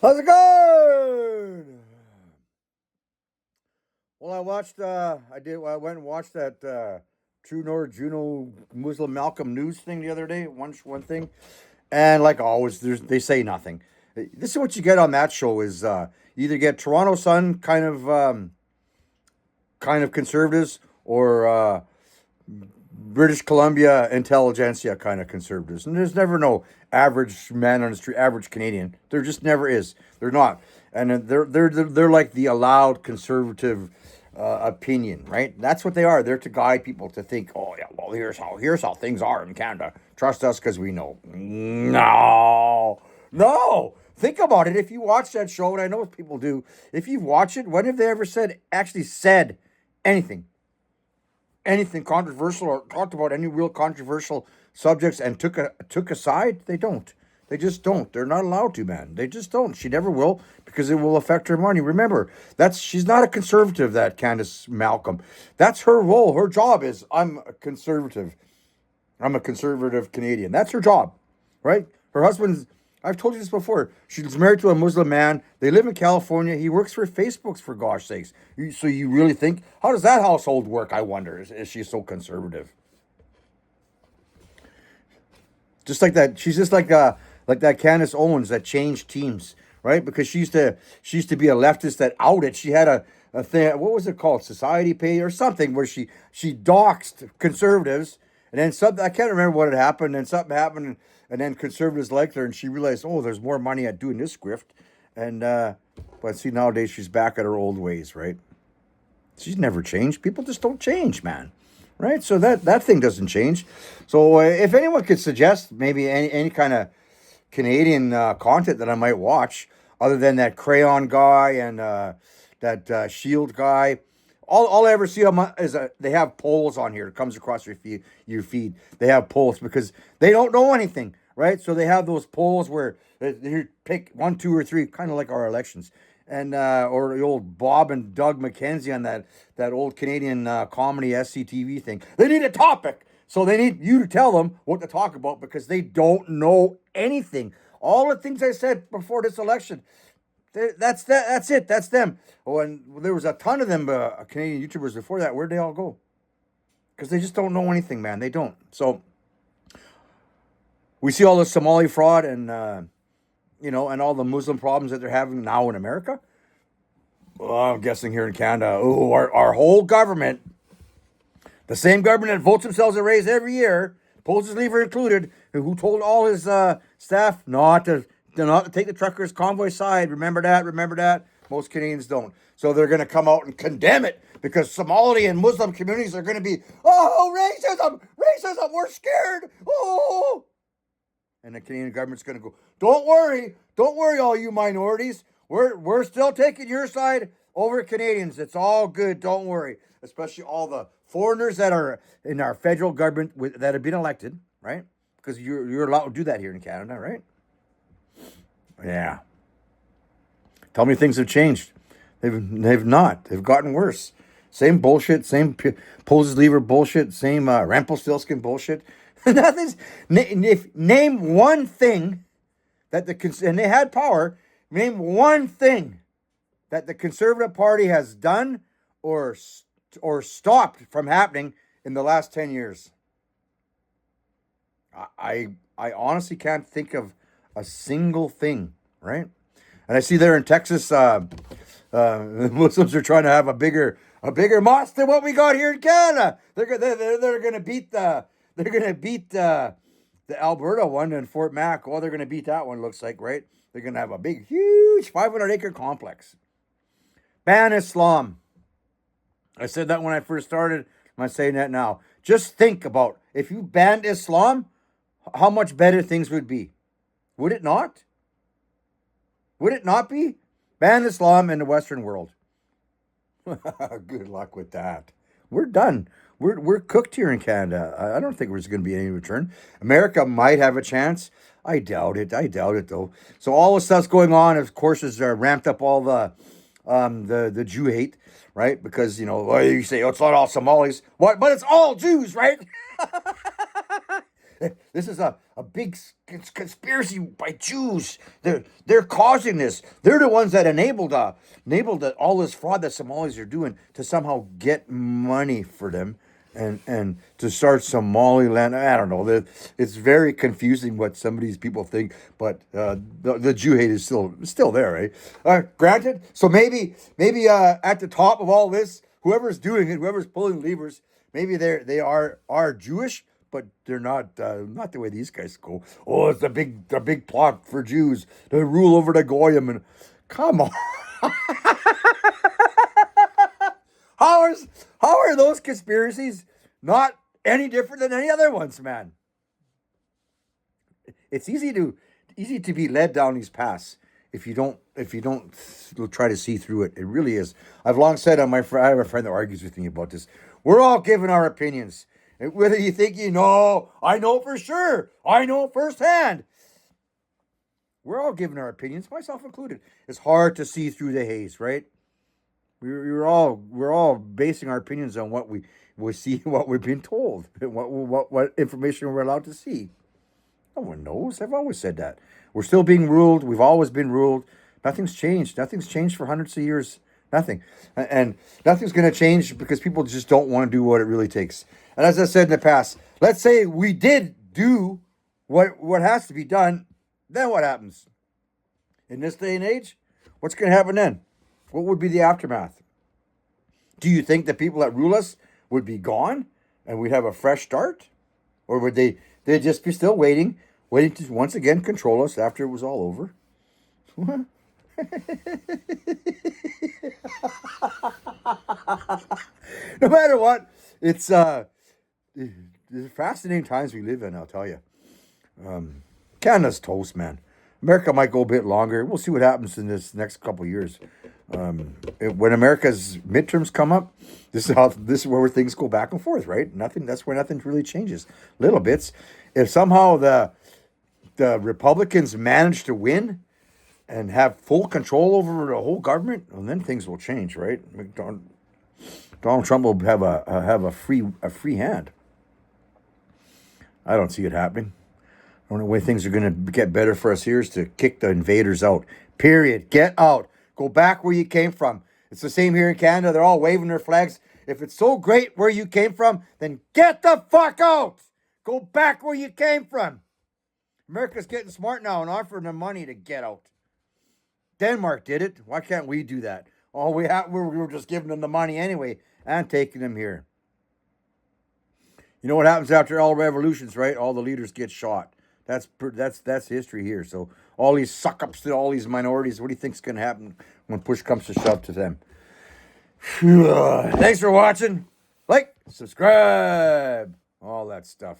How's it going? Well, I watched. I went and watched that True North Juno Muslim Malcolm news thing the other day. One thing, and like always, they say nothing. This is what you get on that show: is you either get Toronto Sun kind of conservatives, or British Columbia intelligentsia kind of conservatives. And there's never no average man on the street, average Canadian. There just never is. They're not, and they're like the allowed conservative opinion, right? That's what they are. They're to guide people to think, oh yeah, well here's how things are in Canada. Trust us because we know. No, no. Think about it. If you watch that show, and I know people do, if you've watched it, when have they ever actually said anything? Anything controversial or talked about any real controversial subjects and took a side? They don't. They just don't. They're not allowed to, man. They just don't. She never will because it will affect her money. Remember, that's she's not a conservative. That Candace Malcolm, that's her role. Her job is I'm a conservative. I'm a conservative Canadian. That's her job, right? Her husband's, I've told you this before. She's married to a Muslim man. They live in California. He works for Facebook's, for gosh sakes. So you really think, how does that household work? I wonder. Is she so conservative? Just like that. She's just like that Candace Owens that changed teams, right? Because she used to be a leftist that outed. She had a thing. What was it called? Society Pay or something, where she doxed conservatives, and then something, I can't remember what had happened. And something happened, and then conservatives liked her, and she realized, oh, there's more money at doing this grift. And but see, nowadays she's back at her old ways, right? She's never changed. People just don't change, man. Right? So that thing doesn't change. So if anyone could suggest maybe any kind of Canadian content that I might watch, other than that Crayon guy and that Shield guy. All I ever see on is they have polls on here. It comes across your feed. They have polls because they don't know anything, right? So they have those polls where they pick one, two, or three, kind of like our elections, and or the old Bob and Doug McKenzie on that old Canadian comedy SCTV thing. They need a topic. So they need you to tell them what to talk about because they don't know anything. All the things I said before this election, that's that. That's it. That's them. Oh, and there was a ton of them Canadian YouTubers before that. Where'd they all go? Because they just don't know anything, man. They don't. So we see all the Somali fraud and and all the Muslim problems that they're having now in America. Well, I'm guessing here in Canada, oh, our whole government, the same government that votes themselves a raise every year, Postage Lever included, who told all his staff not to take the truckers' convoy side. Remember that. Remember that. Most Canadians don't. So they're going to come out and condemn it because Somali and Muslim communities are going to be, oh, racism, racism, we're scared. Oh, and the Canadian government's going to go, don't worry, all you minorities. We're still taking your side over Canadians. It's all good. Don't worry. Especially all the foreigners that are in our federal government that have been elected, right? Because you're allowed to do that here in Canada, right? Yeah. Tell me things have changed. They've not. They've gotten worse. Same bullshit. Same Postage Lever bullshit. Same Rumpelstiltskin bullshit. Nothing's. Name one thing that and they had power. Name one thing that the Conservative Party has done or stopped from happening in the last 10 years. I honestly can't think of a single thing, right? And I see there in Texas, the Muslims are trying to have a bigger mosque than what we got here in Canada. They're going to beat the Alberta one in Fort Mac. Oh, they're going to beat that one. Looks like, right? They're going to have a big, huge 500-acre complex. Ban Islam. I said that when I first started. I'm saying that now. Just think about if you banned Islam, how much better things would be. Would it not? Would it not be? Ban Islam in the Western world. Good luck with that. We're done. We're cooked here in Canada. I don't think there's going to be any return. America might have a chance. I doubt it. I doubt it though. So all the stuff's going on. Of course, has ramped up all the Jew hate, right? Because well, you say, oh, it's not all Somalis. What? But it's all Jews, right? This is a big conspiracy by Jews. They're causing this. They're the ones that enabled all this fraud that Somalis are doing to somehow get money for them and to start Somaliland. I don't know. It's very confusing what some of these people think, but the Jew hate is still there, right? Granted. So maybe at the top of all this, whoever's doing it, whoever's pulling levers, maybe they are Jewish, but they're not the way these guys go. Oh, it's the big plot for Jews to rule over the goyim, and come on. How are those conspiracies not any different than any other ones, man? It's easy to be led down these paths if you don't try to see through it. It really is. I've long said I have a friend that argues with me about this. We're all giving our opinions. And whether you think I know for sure, I know firsthand. We're all giving our opinions, myself included. It's hard to see through the haze, right? We're all basing our opinions on what we see, what we've been told, and what information we're allowed to see. No one knows. I've always said that. We're still being ruled. We've always been ruled. Nothing's changed. Nothing's changed for hundreds of years. Nothing. And nothing's going to change because people just don't want to do what it really takes. And as I said in the past, let's say we did do what has to be done, then what happens? In this day and age, what's going to happen then? What would be the aftermath? Do you think the people that rule us would be gone and we'd have a fresh start? Or would they'd just be still waiting to once again control us after it was all over? No matter what, it's fascinating times we live in, I'll tell you. Canada's toast, man. America might go a bit longer. We'll see what happens in this next couple of years. When America's midterms come up, this is where things go back and forth, right? That's where nothing really changes. Little bits. If somehow the Republicans manage to win and have full control over the whole government, well, then things will change, right? Donald Trump will have a free hand. I don't see it happening. The only way things are going to get better for us here is to kick the invaders out. Period. Get out. Go back where you came from. It's the same here in Canada. They're all waving their flags. If it's so great where you came from, then get the fuck out. Go back where you came from. America's getting smart now and offering them money to get out. Denmark did it. Why can't we do that? Oh, we were just giving them the money anyway and taking them here. You know what happens after all revolutions, right? All the leaders get shot. That's history here. So all these suck-ups to all these minorities, what do you think's going to happen when push comes to shove to them? Thanks for watching. Like, subscribe, all that stuff.